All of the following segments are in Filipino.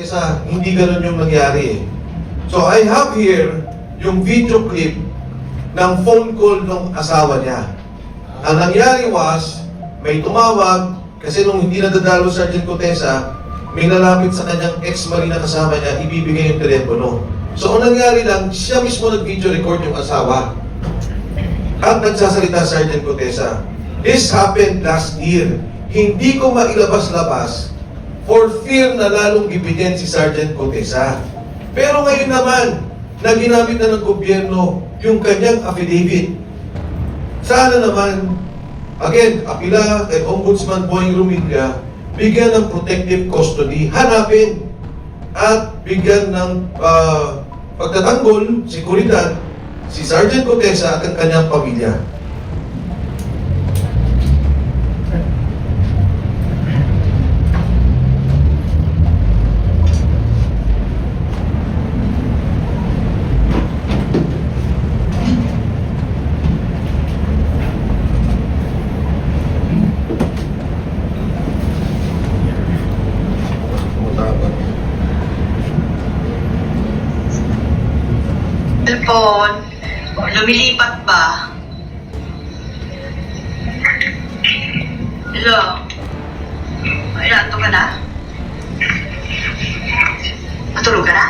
Tessa, hindi ganun yung nangyari eh. So I have here yung video clip ng phone call ng asawa niya. Ang nangyari was, may tumawag, kasi nung hindi nadadalo Sergeant Contessa, may lalapit sa kanyang ex-marina kasama niya, ibibigay yung telepono. So ang nangyari lang, siya mismo nag-video record yung asawa. At nagsasalita Sergeant Contessa. This happened last year. Hindi ko mailabas-labas for fear na lalong gibigyan si Sergeant Contessa. Pero ngayon naman, na ginamit na ng gobyerno yung kanyang affidavit. Sana naman, again, apila kay Ombudsman Boying Rumilla, bigyan ng protective custody, hanapin at bigyan ng pagtatanggol, seguridad, si Sergeant Contessa at ang kanyang pamilya. Cellphone, lumilipat ba? Hello? Ay, nato ka na? Matulog ka na?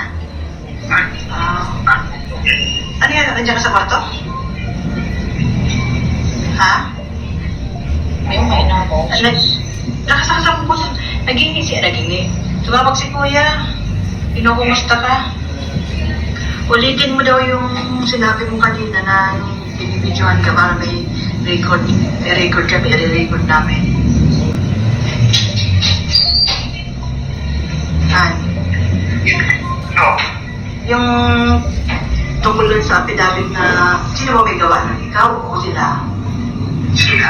Ano yan? Nandiyan ka sa kwarto? Ha? May na ako. Nakasakasama ko siya. Nagingi siya, nagingi. Tumawag si Kuya. Pinakumusta ka? Ulitin mo daw yung sinabi mo kanina na binibidyohan ka para may record. May record kami, i-record namin. Yan. Yung tungkol dun sa affidavit na sino ba may gawa nun? Ikaw o sila? Sila.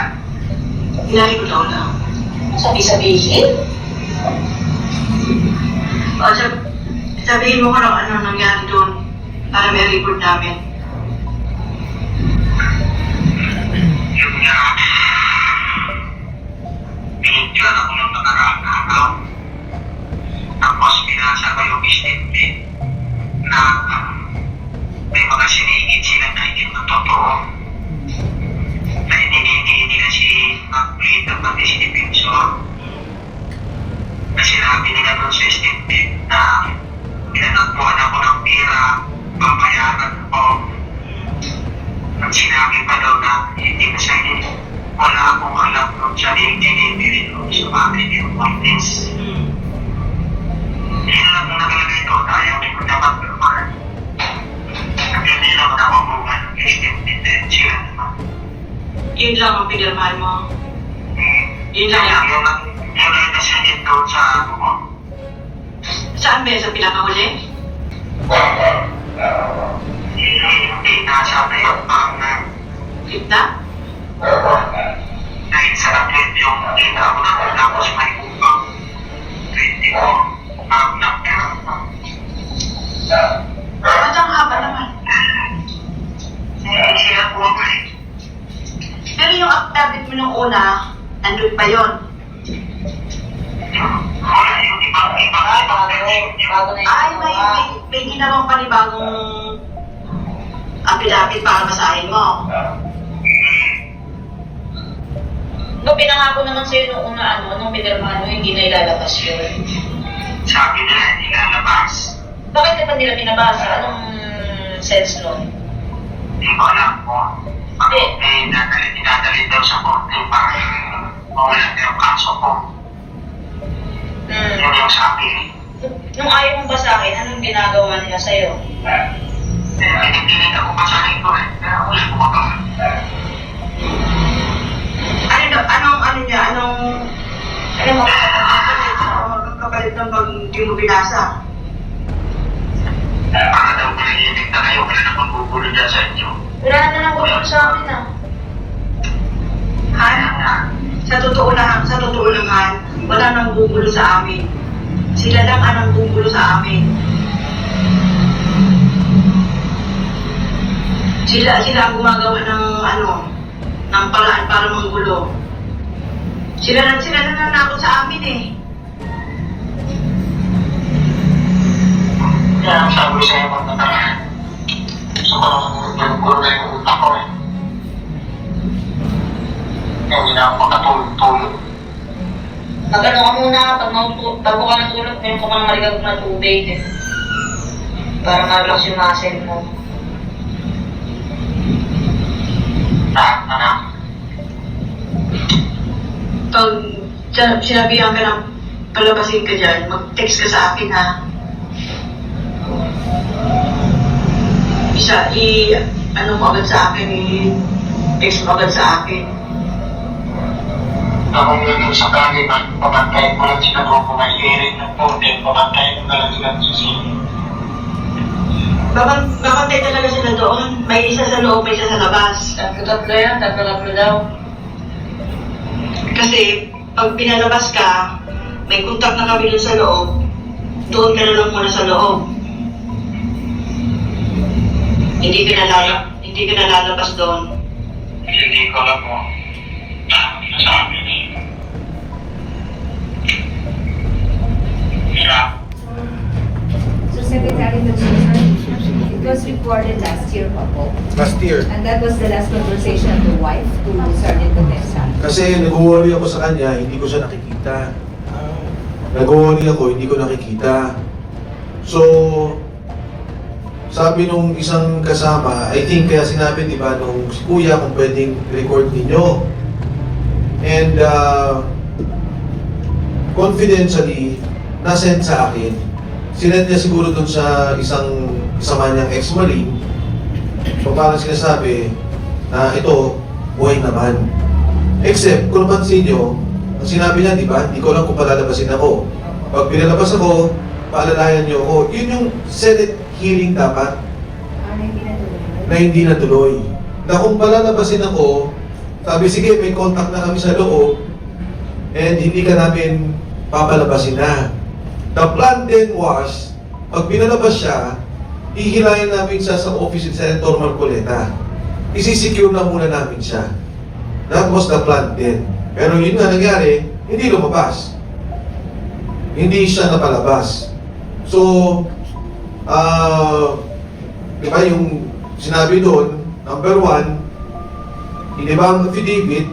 Hinari ko daw lang. Sabi-sabihin? O, sabihin mo ka lang ano nangyari doon para may record namin. Yung niya, pinigyan ako ng nakaraang araw. Tapos binasa ko yung statement na may mga sinigit sila na hindi na totoo. Na hindi nila si Macleod pati si Defensor. Na sinabi nila doon sa statement na pinanagpuan ako ng pira, papayaran ko. At sinabi pa daw na hindi na siya wala akong alam kung siya dinidiri doon sa akin yung witness. Hindi na lang kung nakalagay doon, ayaw din ko dapat naman. At hindi lang nakamungan ng statement din sila naman. Yun lang ang pinirmahan mo. Yun lang Kaya yan. yung nasilit doon sa ano mo. Saan ba yun? Sa pinakahuli? Hindi nasabi yung pang Gitna? dahil sa upload yung kita ko na tapos may upang 24 na pera. Ba't ang haba naman? Hindi sila po ako eh. Pero yung affidavit mo nung una, andun pa yun. Wala yung ibang Bago na yung Ay, may ginawang panibagong affidavit para basahin mo. No, pinangako naman sa'yo nung una, nung pinirmahan mo, hindi na ilalabas yun. sabi nila hindi lalabas. Bakit na pa nila pinabasa? Anong sense nun? Hindi ko alam po. Dinadalit daw sa korte para mawala yung kaso ko. Yun yung sabi. Nung ayaw mong basahin, anong ginagawa nila sa'yo? Pinipilit ako basahin ko eh. Kaya ulit ko ba? Ano mo, magkakapalit ng pag hindi mo binasa. Para daw pinahilig na kayo, wala na magbubulo dyan sa inyo. Wala na lang gulong sa amin Sa totoo naman, wala nang bubulo sa amin. Sila lang ang bubulo sa amin. Sila ang gumagawa ng paraan para manggulo. Sila nananakot sa amin eh. Kaya ang sabi ko sa'yo mga nakaraan. So parang naguguro na yung utak ko eh. Kaya hindi na ako makatulog-tulog. Mag-ano ka muna, bago ka natulog, meron ka mga maligag na tubig. Para ma-relax yung muscle mo. Anak. Pag sinabihan ka ng palabasin ka dyan, mag-text ka sa akin ha. Ano mo agad sa akin, text mo agad sa akin. Ako ngayon sa kanina, pabantayin ko lang sila kung may hearing ng putin, pabantayin ko lang sila sisili. Bakantay talaga sila doon. May isa sa loob, may isa sa labas. Tatlo yan, tatlo daw. Kasi pag pinalabas ka, may contact na kami doon sa loob, doon ka na lang muna sa loob. Hindi ka na lalabas doon. Hindi ko alam mo. Nasabi niya. Siya. So, Secretary Duterte, it was reported last year pa po. Last year. And that was the last conversation of the wife to Sergeant Contessa. Kasi nag-worry ako sa kanya, hindi ko siya nakikita. Nag-worry ako, hindi ko nakikita. So, sabi nung isang kasama, I think kaya sinabi, di ba, nung si Kuya kung pwedeng record ninyo. And confidentially, nasend sa akin. Sinend niya siguro dun sa isang kasama niyang ex-marine. So parang sinasabi na ito, buhay naman. Except, kung napansin nyo, ang sinabi niya, di ba, hindi ko lang kung palalabasin ako. Pag pinalabas ako, paalalayan niyo ako. Yun yung Senate hearing dapat na hindi natuloy. Na kung palalabasin ako, sabi, sige, may contact na kami sa loob and hindi ka namin papalabasin na. The plan then was, pag pinalabas siya, hihilayan namin siya sa office ni Senator Marcoleta. Isisecure na muna namin siya. That was the plan then. Pero yun nga nangyari, hindi lumabas. Hindi siya napalabas. So, di ba yung sinabi doon, number 1, iniba ang affidavit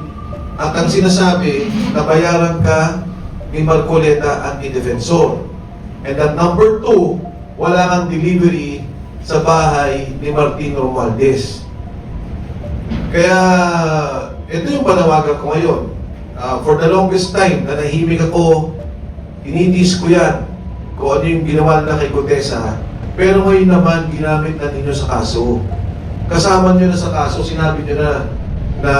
at ang sinasabi na bayaran ka ni Marcoleta at ni Defensor. And at number 2, wala kang delivery sa bahay ni Martin Romualdez. Kaya, ito yung panawagan ko ngayon. For the longest time, nanahimik ako, tinitis ko yan, kung ano yung ginawa na kay Contessa. Pero ngayon naman, ginamit na ninyo sa kaso. Kasama nyo na sa kaso, sinabi nyo na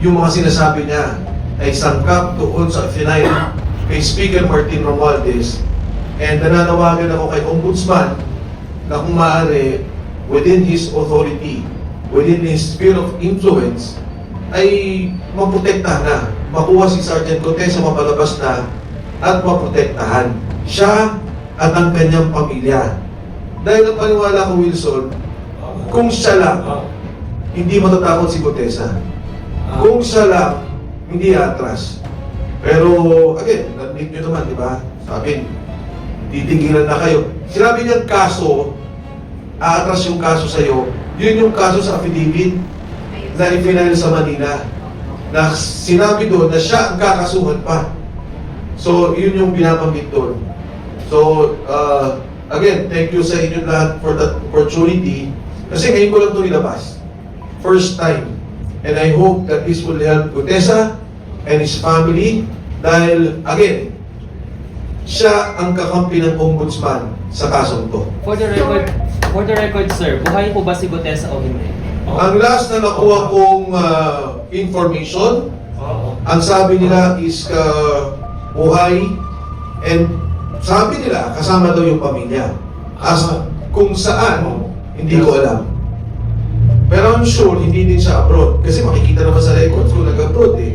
yung mga sinasabi niya ay sangkap doon sa final kay Speaker Martin Romualdez. And nananawagan ako kay Ombudsman na kung maaari, within his authority, within his sphere of influence, ay maprotektahan na. Makuha si Sergeant Contessa, mapalabas na at maprotektahan siya at ang kanyang pamilya. Dahil ang paniwala ko, Wilson, kung siya lang, hindi matatakot si Contessa. Kung siya lang, hindi atras. Pero, again, narinig nyo naman, di ba? Sabi, titigilan na kayo. Sinabi niya kaso, aatras yung kaso sa'yo, yun yung kaso sa affidavit na i-final sa Manila. Na sinabi doon na siya ang kakasuhan pa. So, yun yung binabanggit doon. So, again, thank you sa inyo lahat for that opportunity. Kasi ngayon ko lang ito nilabas. First time. And I hope that this will help Contessa and his family. Dahil, again, siya ang kakampi ng ombudsman sa kasong to. For the record, sir, buhay po ba si Contessa o hindi? Ang last na nakuha kong information, ang sabi nila is buhay, and sabi nila kasama daw yung pamilya. As kung saan, hindi ko alam. Pero I'm sure hindi din siya abroad kasi makikita naman sa records kung nag-abroad eh.